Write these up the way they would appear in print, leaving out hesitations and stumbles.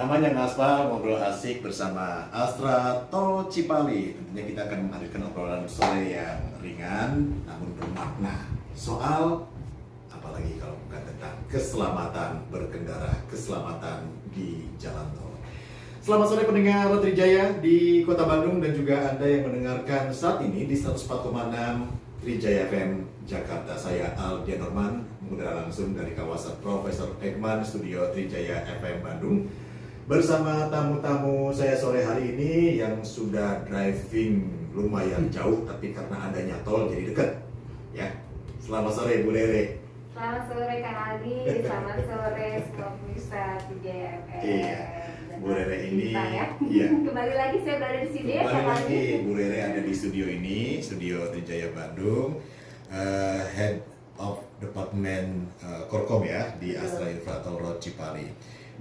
Namanya ngaspal, ngobrol asik bersama Astra Tol Cipali. Tentunya kita akan menghadirkan obrolan sore yang ringan namun bermakna. Soal apalagi kalau bukan tentang keselamatan berkendara, keselamatan di jalan tol. Selamat sore pendengar Trijaya di Kota Bandung dan juga Anda yang mendengarkan saat ini di 104,6 Trijaya FM Jakarta. Saya Aldian Norman, mengudara langsung dari kawasan Profesor Ekman, Studio Trijaya FM Bandung. Bersama tamu-tamu saya sore hari ini yang sudah driving lumayan jauh, tapi karena adanya tol jadi dekat. Ya, selamat sore Bu Rere. Selamat sore Kang Aldi, selamat sore semua pemirsa Trijaya FM. Iya, Bu Rere ini, ya. iya. Kembali lagi saya berada di sini ya, Kembali Kang lagi Aldi. Bu Rere ada di studio ini, Studio Trijaya Bandung, Head of Department Korkom ya di Astra Infratol Road Cipali.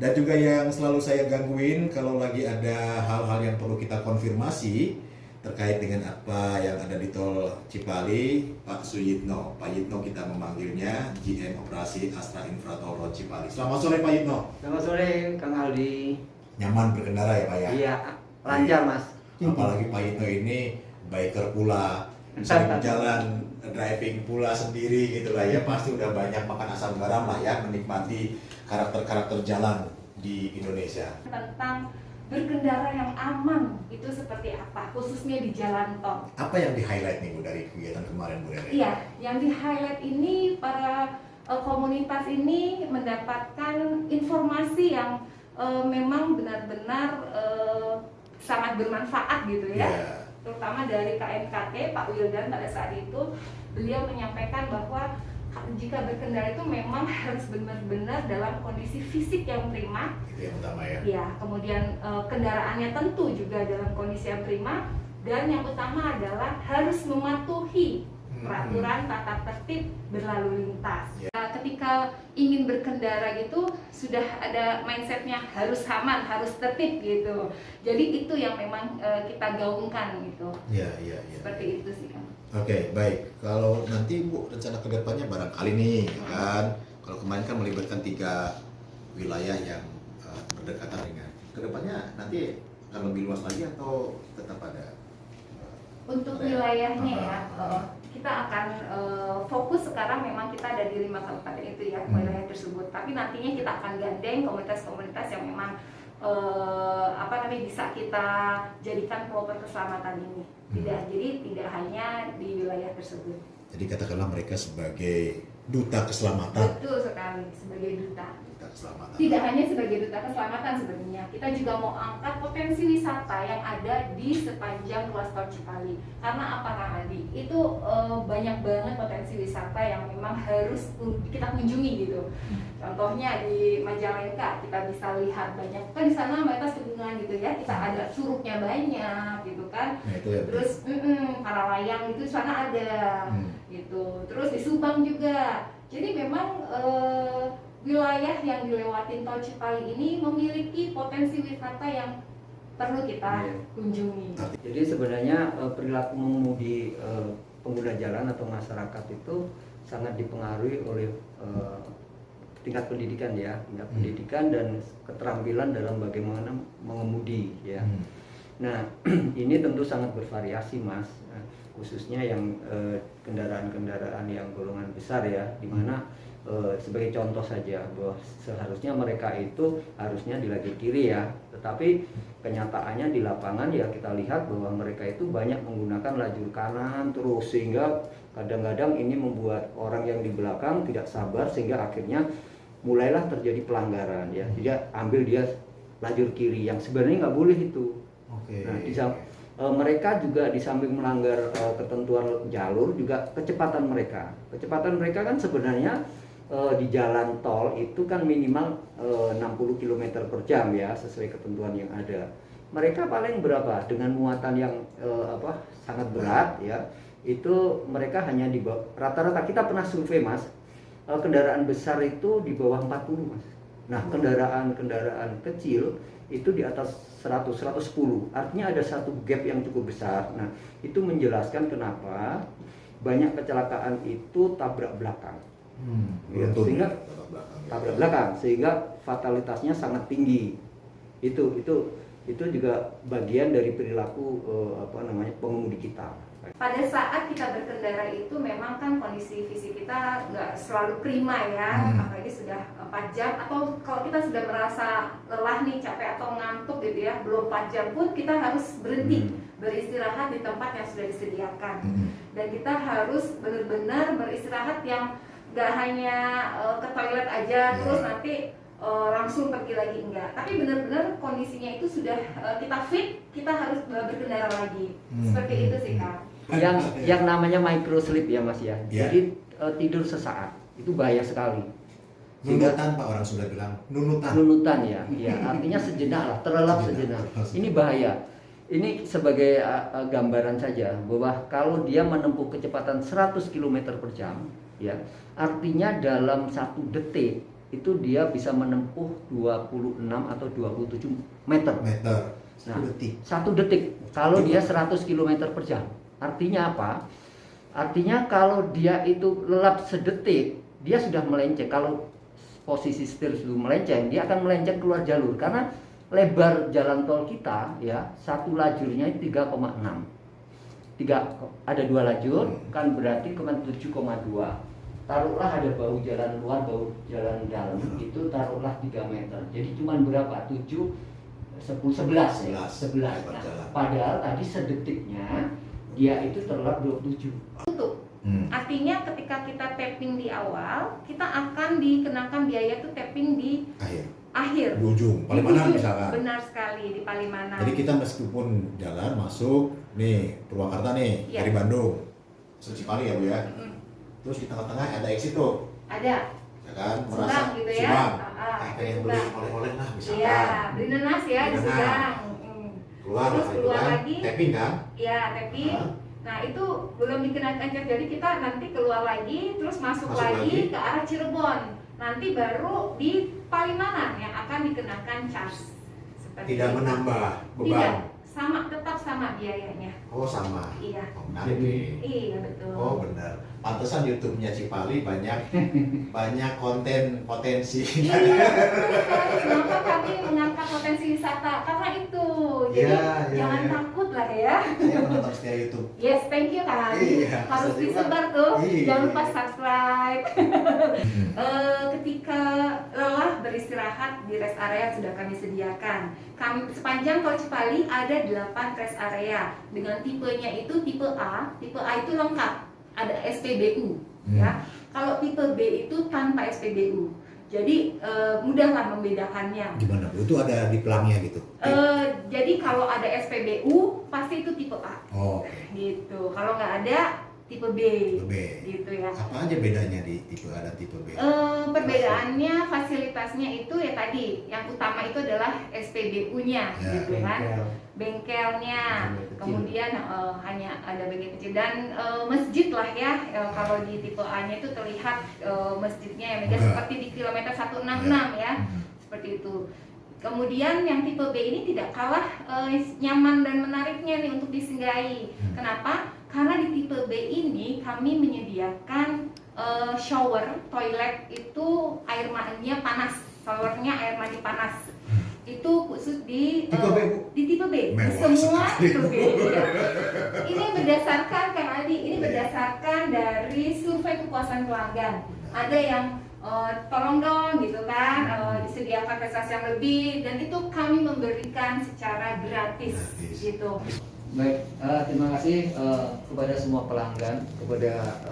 Dan juga yang selalu saya gangguin kalau lagi ada hal-hal yang perlu kita konfirmasi terkait dengan apa yang ada di tol Cipali, Pak Suyitno. Pak Yitno kita memanggilnya, GM Operasi Astra Infratol Road Cipali. Selamat sore Pak Yitno. Selamat sore Kang Aldi. Nyaman berkendara ya Pak ya? Iya, lancar Mas. Apalagi Pak Yitno ini biker pula, sering jalan driving pula sendiri gitu lah ya, pasti udah banyak makan asam garam lah ya, menikmati karakter-karakter jalan di Indonesia. Tentang berkendara yang aman itu seperti apa, khususnya di jalan tol. Apa yang di-highlight nih Bu dari kegiatan kemarin Bu Rere? Iya, yang di-highlight ini para komunitas ini mendapatkan informasi yang memang benar-benar sangat bermanfaat gitu ya. Yeah. Terutama dari KNKT, Pak Wildan pada saat itu beliau menyampaikan bahwa jika berkendara itu memang harus benar-benar dalam kondisi fisik yang prima. Itu yang utama ya. Ya, kemudian kendaraannya tentu juga dalam kondisi yang prima, dan yang utama adalah harus mematuhi peraturan tata tertib berlalu lintas. Ketika ingin berkendara gitu sudah ada mindsetnya harus aman, harus tertib gitu. Jadi itu yang memang kita gaungkan gitu. Iya. Seperti itu sih kan. Oke, baik. Kalau nanti Bu rencana kedepannya barangkali nih kan, kalau kemarin kan melibatkan 3 wilayah yang berdekatan dengan, kedepannya nanti akan lebih luas lagi atau tetap ada? Untuk wilayahnya ya, kita akan fokus sekarang memang kita ada di 5 kabupaten itu ya, wilayah tersebut. Tapi nantinya kita akan gandeng komunitas-komunitas yang memang bisa kita jadikan pelopor keselamatan ini. Jadi tidak hanya di wilayah tersebut. Jadi katakanlah mereka sebagai duta keselamatan. Betul sekali, sebagai duta. Duta keselamatan. Tidak hanya sebagai duta keselamatan sebenarnya, kita juga mau angkat potensi wisata yang ada di sepanjang ruas tol Cipali. Karena apa Kang Adi? Itu banyak banget potensi wisata yang memang harus kita kunjungi gitu. Contohnya di Majalengka kita bisa lihat banyak kan di sana mayoritas pegunungan gitu ya. Kita ada curugnya banyak gitu kan. Nah, itu ya. Terus para layang itu di sana ada gitu. Terus di Subang juga. Jadi memang wilayah yang dilewatin tol Cipali ini memiliki potensi wisata yang perlu kita kunjungi. Jadi sebenarnya perilaku mengemudi pengguna jalan atau masyarakat itu sangat dipengaruhi oleh tingkat pendidikan ya, tingkat pendidikan dan keterampilan dalam bagaimana mengemudi ya. Nah, ini tentu sangat bervariasi Mas, khususnya yang kendaraan-kendaraan yang golongan besar ya, di mana sebagai contoh saja bahwa seharusnya mereka itu harusnya di lajur kiri ya, tetapi kenyataannya di lapangan ya kita lihat bahwa mereka itu banyak menggunakan lajur kanan terus, sehingga kadang-kadang ini membuat orang yang di belakang tidak sabar sehingga akhirnya mulailah terjadi pelanggaran ya. Jadi ambil dia lajur kiri yang sebenarnya nggak boleh itu. Nah, mereka juga di samping melanggar ketentuan jalur juga kecepatan mereka kan sebenarnya di jalan tol itu kan minimal 60 km per jam ya, sesuai ketentuan yang ada. Mereka paling berapa dengan muatan yang sangat berat ya, itu mereka hanya di bawah rata-rata. Kita pernah survei Mas, kendaraan besar itu di bawah 40 Mas. Nah, kendaraan kecil itu di atas 100, 110. Artinya ada satu gap yang cukup besar. Nah, itu menjelaskan kenapa banyak kecelakaan itu tabrak belakang. Sehingga tabrak belakang sehingga fatalitasnya sangat tinggi. Itu juga bagian dari perilaku pengemudi kita. Pada saat kita berkendara itu memang kan kondisi fisik kita nggak selalu prima ya, apalagi sudah 4 jam, atau kalau kita sudah merasa lelah nih, capek atau ngantuk gitu ya, belum 4 jam pun kita harus berhenti beristirahat di tempat yang sudah disediakan. Dan kita harus benar-benar beristirahat yang nggak hanya ke toilet aja terus nanti langsung pergi lagi, enggak, tapi benar-benar kondisinya itu sudah kita fit, kita harus berkendara lagi. Seperti itu sih Kak. Yang namanya micro sleep ya Mas ya. Jadi tidur sesaat itu bahaya sekali. Nunutan Pak, orang sudah bilang nunutan. Nunutan ya, artinya sejenak lah, terlelap sejenak. Ini bahaya. Ini sebagai gambaran saja bahwa kalau dia menempuh kecepatan 100 km per jam, ya, artinya dalam 1 detik itu dia bisa menempuh 26 atau 27 meter. Nah, 1 detik. Kalau dia 100 km per jam, artinya apa? Artinya kalau dia itu lelap sedetik, dia sudah melenceng. Kalau posisi setir sudah melenceng, dia akan melenceng keluar jalur karena lebar jalan tol kita ya, satu lajurnya 3,6. Ada 2 lajur, kan berarti 7,2. Taruhlah ada bahu jalan luar, bahu jalan dalam, itu taruhlah 3 meter. Jadi cuma berapa? 7, 10, 11 ya? 11. Nah, padahal tadi sedetiknya dia itu terlelap 27. Tutup. Artinya ketika kita tapping di awal, kita akan dikenakan biaya tuh tapping di akhir. Di ujung, Palimanan misalkan. Benar sekali, di Palimanan. Jadi kita meskipun jalan masuk nih Purwakarta nih dari Bandung, Cipali ya Bu ya. Terus di tengah-tengah ada exit tuh. Ada. Ya kan, Subang gitu ya. Pengen beli oleh-oleh lah misalkan. Iya, beli nanas ya di Subang. Terus keluar lagi. Tapping kan? Iya, tapping. Nah itu belum dikenakan charge, jadi kita nanti keluar lagi, terus masuk lagi ke arah Cirebon. Nanti baru di Palimanan yang akan dikenakan charge. Tidak menambah beban. Tidak, sama, tetap sama biayanya. Oh sama. Iya. Oh, menarik. Iya betul. Oh benar. Pantesan YouTube-nya Cipali banyak konten potensi. Iya, betul sekali. Kenapa kami mengangkat potensi wisata? Karena itu. Jadi jangan takut lah ya. Saya menonton setia YouTube. Yes, thank you Kak. Harus disebar tuh. Jangan lupa subscribe. Ketika lelah beristirahat di rest area yang sudah kami sediakan. Kami sepanjang tol Cipali ada 8 rest area. Dengan tipenya itu tipe A. Tipe A itu lengkap. Ada SPBU ya. Kalau tipe B itu tanpa SPBU. Jadi mudahlah membedakannya. Gimana Bu? Itu ada di pelangnya gitu? Jadi kalau ada SPBU pasti itu tipe A. Oh. Gitu. Kalau nggak ada tipe B. Gitu ya. Apa aja bedanya di tipe A dan tipe B? Perbedaannya fasilitasnya itu ya tadi. Yang utama itu adalah SPBU-nya gitu kan. Bengkelnya, kemudian hanya ada bengkel kecil dan masjid lah ya. Kalau di tipe A-nya itu terlihat masjidnya yang megah seperti di kilometer 166 ya, seperti itu. Kemudian yang tipe B ini tidak kalah nyaman dan menariknya nih untuk disinggahi. Kenapa? Karena di tipe B ini kami menyediakan shower, toilet itu air maninya panas, showernya air mani panas. Itu khusus di tipe B. Semua tipe B. Ini berdasarkan Kang Adi, ini berdasarkan dari survei kepuasan pelanggan. Ada yang tolong dong gitu kan, disediakan prestasi yang lebih, dan itu kami memberikan secara gratis. Gitu. Baik, terima kasih kepada semua pelanggan, kepada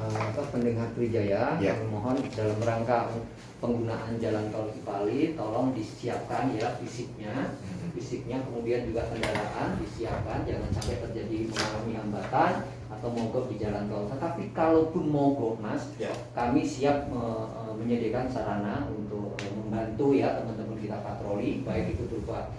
pendengar Trijaya. Kami mohon dalam rangka penggunaan jalan tol Cipali, tolong disiapkan ya fisiknya, kemudian juga kendaraan disiapkan, jangan sampai terjadi mengalami hambatan atau mogok di jalan tol. Tetapi kalaupun mogok Mas, kami siap menyediakan sarana untuk membantu ya teman-teman kita patroli, baik itu berupa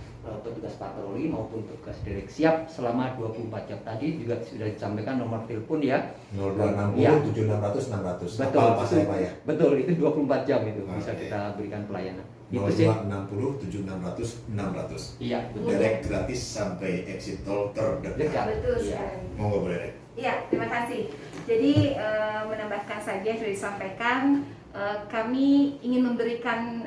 petugas patroli maupun petugas derek, siap selama 24 jam. Tadi juga sudah disampaikan nomor telepon ya, 0260 7600 600. Betul, Apa saya Pak ya? Betul, itu 24 jam itu bisa kita berikan pelayanan. 0260 7600 600. Iya, betul. Derek gratis sampai exit tol terdekat. Betul sekali. Monggo Bu Derek. Iya, terima kasih. Jadi menambahkan saja yang sudah disampaikan, kami ingin memberikan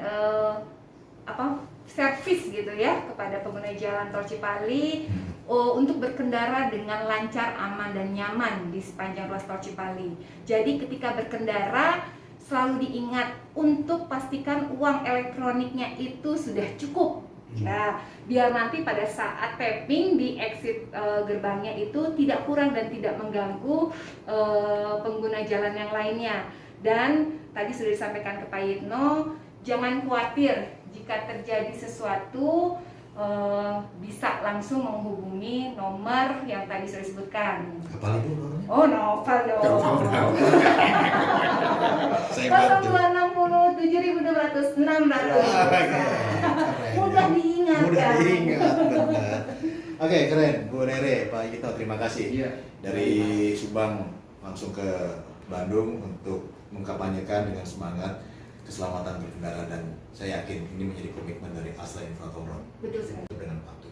servis gitu ya kepada pengguna jalan tol Cipali untuk berkendara dengan lancar, aman dan nyaman di sepanjang ruas tol Cipali. Jadi ketika berkendara selalu diingat untuk pastikan uang elektroniknya itu sudah cukup. Nah, biar nanti pada saat tapping di exit gerbangnya itu tidak kurang dan tidak mengganggu pengguna jalan yang lainnya. Dan tadi sudah disampaikan ke Pak Yitno, jangan khawatir jika terjadi sesuatu, bisa langsung menghubungi nomor yang tadi sudah disebutkan. Apa itu nomornya? Oh, novel dong. Saya bantu. 0260 7600. Mudah diingat. Mudah kan? diingat, benar. Oke, keren. Bu Rere, Pak Yitno, terima kasih. Iya. Dari Subang langsung ke Bandung untuk mengkampanyekan dengan semangat keselamatan berkendara, dan saya yakin ini menjadi komitmen dari Astra Infratoro Betul sekali. dengan waktu.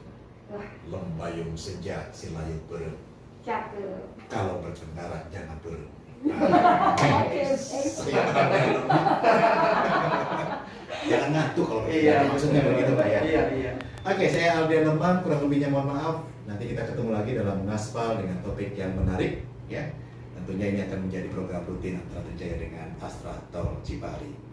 Wah, Lembayung senja silayut berem. cakep. Kalau berkendara jangan berem. Oke. Jangan ngantuk kalau Iya, berkendara. Maksudnya begitu Pak ya. Iya, iya. Oke, saya Aldian Lemang, kurang lebihnya mohon maaf. Nanti kita ketemu lagi dalam Ngaspal dengan topik yang menarik ya. Tentunya ini akan menjadi program rutin Antara Trijaya dengan Astra Tol Cipali.